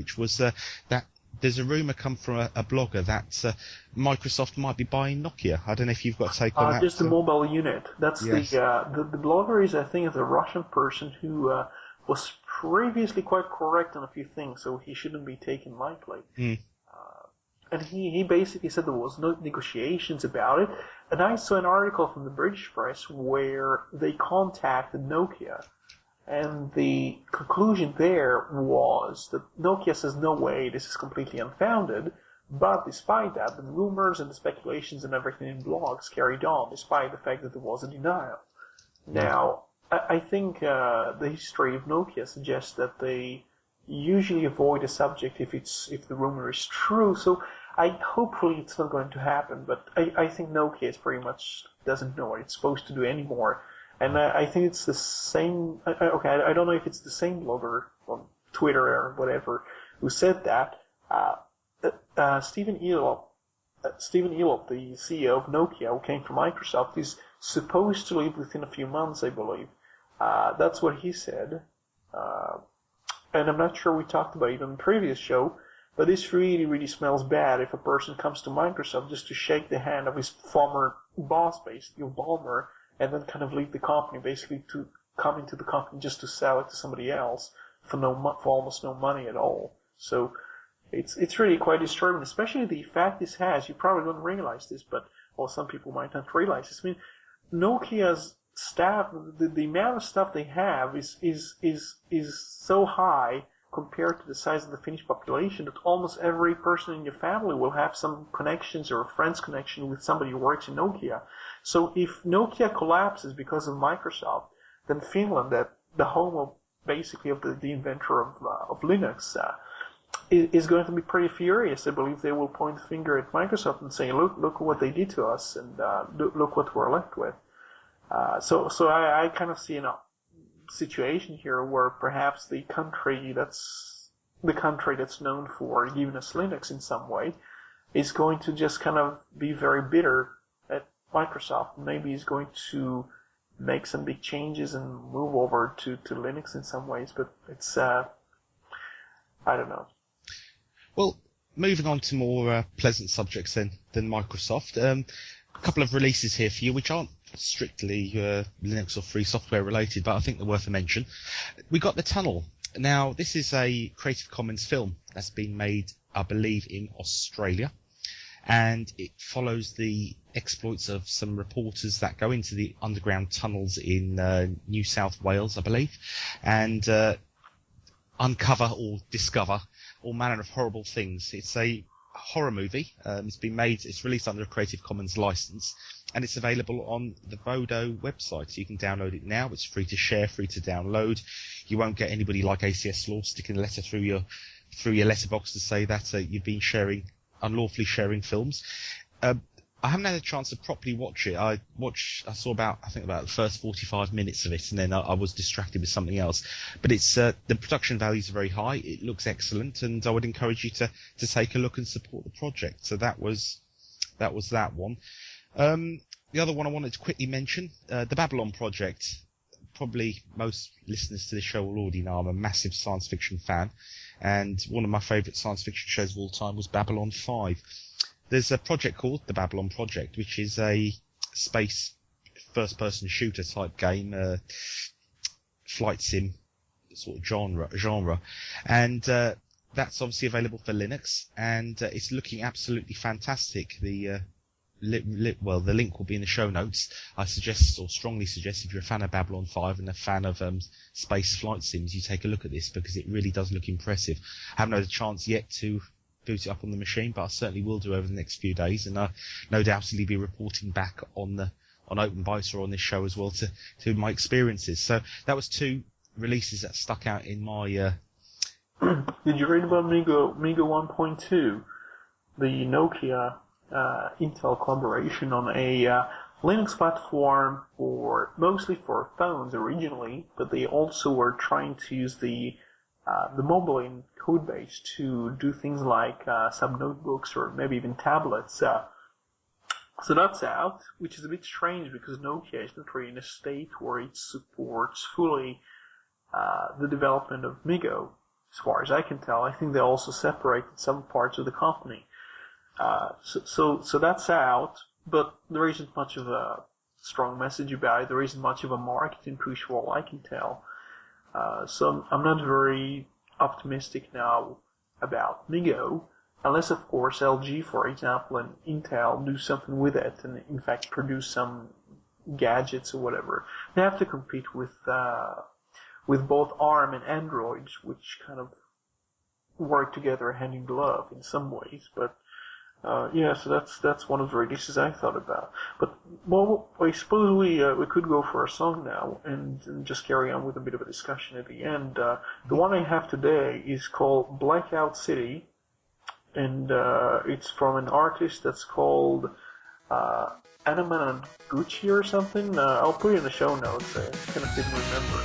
which was that there's a rumor come from a blogger that Microsoft might be buying Nokia. I don't know if you've got a take on that. Just the mobile unit. That's yes. The blogger is, I think, is a Russian person who was previously quite correct on a few things, so he shouldn't be taken lightly. And he basically said there was no negotiations about it. And I saw an article from the British press where they contacted Nokia. And the conclusion there was that Nokia says, no way, this is completely unfounded. But despite that, the rumors and the speculations and everything in blogs carried on, despite the fact that there was a denial. Now, I think the history of Nokia suggests that they usually avoid a subject if the rumor is true. So hopefully it's not going to happen. But I think Nokia pretty much doesn't know what it's supposed to do anymore. And I think it's the same. Okay, I don't know if it's the same blogger on Twitter or whatever who said that. Stephen Elop, the CEO of Nokia, who came from Microsoft, is supposed to leave within a few months, I believe. That's what he said. And I'm not sure we talked about it on the previous show, but this really, really smells bad if a person comes to Microsoft just to shake the hand of his former boss, basically, Ballmer, and then kind of leave the company, basically to come into the company just to sell it to somebody else for almost no money at all. So it's really quite disturbing, especially the effect this has. You probably don't realize this, or some people might not realize this. I mean, Nokia's staff, the amount of stuff they have is so high compared to the size of the Finnish population that almost every person in your family will have some connections or a friend's connection with somebody who works in Nokia. So if Nokia collapses because of Microsoft, then Finland, the home of basically of the inventor of Linux, is going to be pretty furious. I believe they will point the finger at Microsoft and say, look what they did to us, and look what we're left with. So I kind of see a situation here where perhaps the country that's known for giving us Linux in some way is going to just kind of be very bitter at Microsoft. Maybe is going to make some big changes and move over to Linux in some ways, but it's I don't know. Well, moving on to more pleasant subjects than Microsoft. A couple of releases here for you, which aren't strictly Linux or free software related, but I think they're worth a mention. We got The Tunnel. Now, this is a Creative Commons film that's been made, I believe, in Australia, and it follows the exploits of some reporters that go into the underground tunnels in New South Wales, I believe, and uncover or discover all manner of horrible things. It's a horror movie. It's released under a Creative Commons license, and it's available on the Bodo website. So you can download it now. It's free to share, free to download. You won't get anybody like ACS Law sticking a letter through your letterbox to say that you've been unlawfully sharing films. I haven't had a chance to properly watch it. I saw about the first 45 minutes of it, and then I was distracted with something else. But it's the production values are very high. It looks excellent, and I would encourage you to take a look and support the project. So that was that one. The other one I wanted to quickly mention, the Babylon project. Probably most listeners to this show will already know I'm a massive science fiction fan, and one of my favourite science fiction shows of all time was Babylon 5. There's a project called the Babylon Project, which is a space first-person shooter type game, flight sim sort of genre, and that's obviously available for Linux, and it's looking absolutely fantastic. The link will be in the show notes. I strongly suggest if you're a fan of Babylon 5 and a fan of space flight sims, you take a look at this, because it really does look impressive. I haven't had a chance yet to boot it up on the machine, but I certainly will do over the next few days, and no doubtedly be reporting back on OpenBytes or on this show as well to my experiences. So that was two releases that stuck out in my. Did you read about Migo 1.2, the Nokia Intel collaboration on a Linux platform mostly for phones originally, but they also were trying to use the mobile code base to do things like some notebooks or maybe even tablets. So that's out, which is a bit strange because Nokia is not really in a state where it supports fully the development of Migo. as far as I can tell. I think they also separated some parts of the company. So that's out, but there isn't much of a strong message about it. There isn't much of a marketing push for all I can tell. So I'm not very optimistic now about MIGO, unless of course LG, for example, and Intel do something with it and in fact produce some gadgets or whatever. They have to compete with both ARM and Android, which kind of work together hand in glove in some ways. But so that's one of the releases I thought about. But well, I suppose we could go for a song now and just carry on with a bit of a discussion at the end. The one I have today is called Blackout City, and it's from an artist that's called Anaman Gucci or something. I'll put it in the show notes. I kind of didn't remember.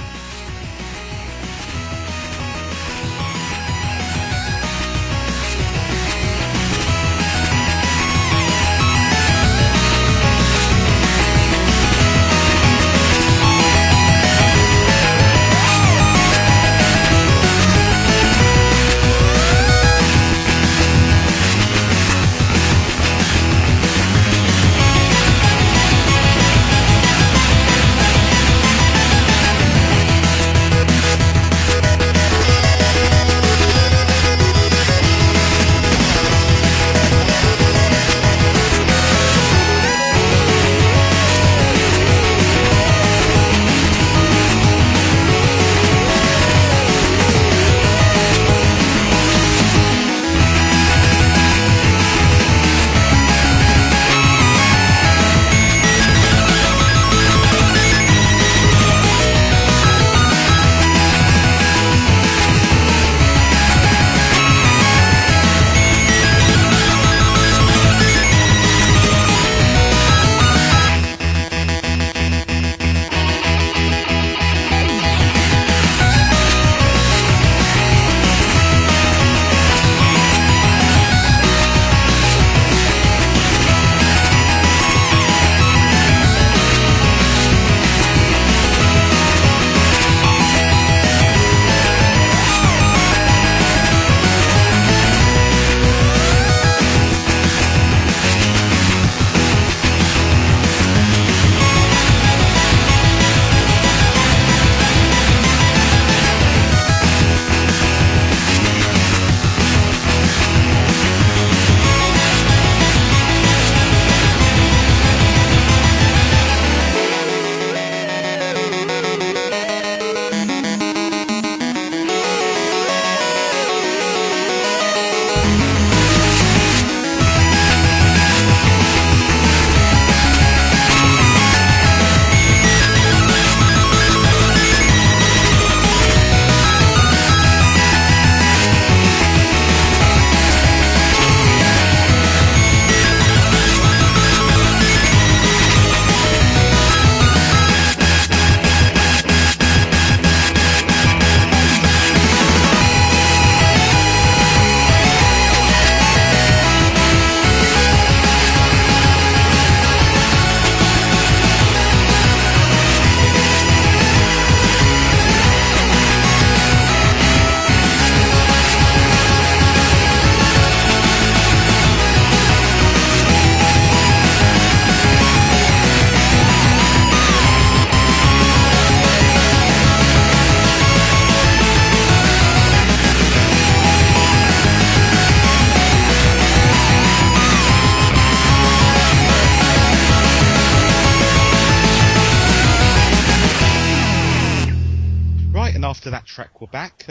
After that track, we're back.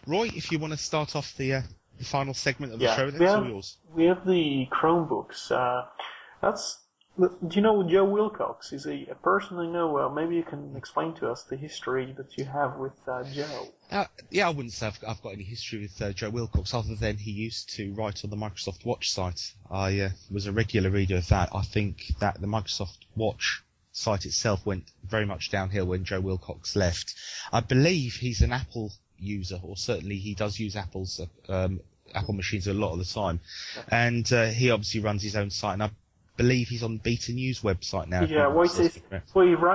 Roy, if you want to start off the final segment of the show, then it's all yours. We have the Chromebooks. Do you know Joe Wilcox? He's a person I know. Maybe you can explain to us the history that you have with Joe. I wouldn't say I've got any history with Joe Wilcox, other than he used to write on the Microsoft Watch site. I was a regular reader of that. I think that the Microsoft Watch site itself went very much downhill when Joe Wilcox left. I believe he's an Apple user, or certainly he does use Apple machines a lot of the time. And he obviously runs his own site, and I believe he's on Beta News website now. Yeah,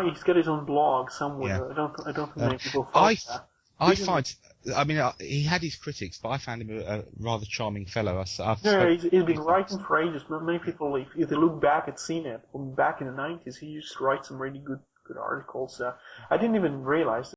he's got his own blog somewhere. Yeah. I don't think many people follow that. I find I mean, he had his critics, but I found him a rather charming fellow. Yeah, he's been writing for ages. But many people, if they look back at CNET from back in the 90s, he used to write some really good articles. I didn't even realize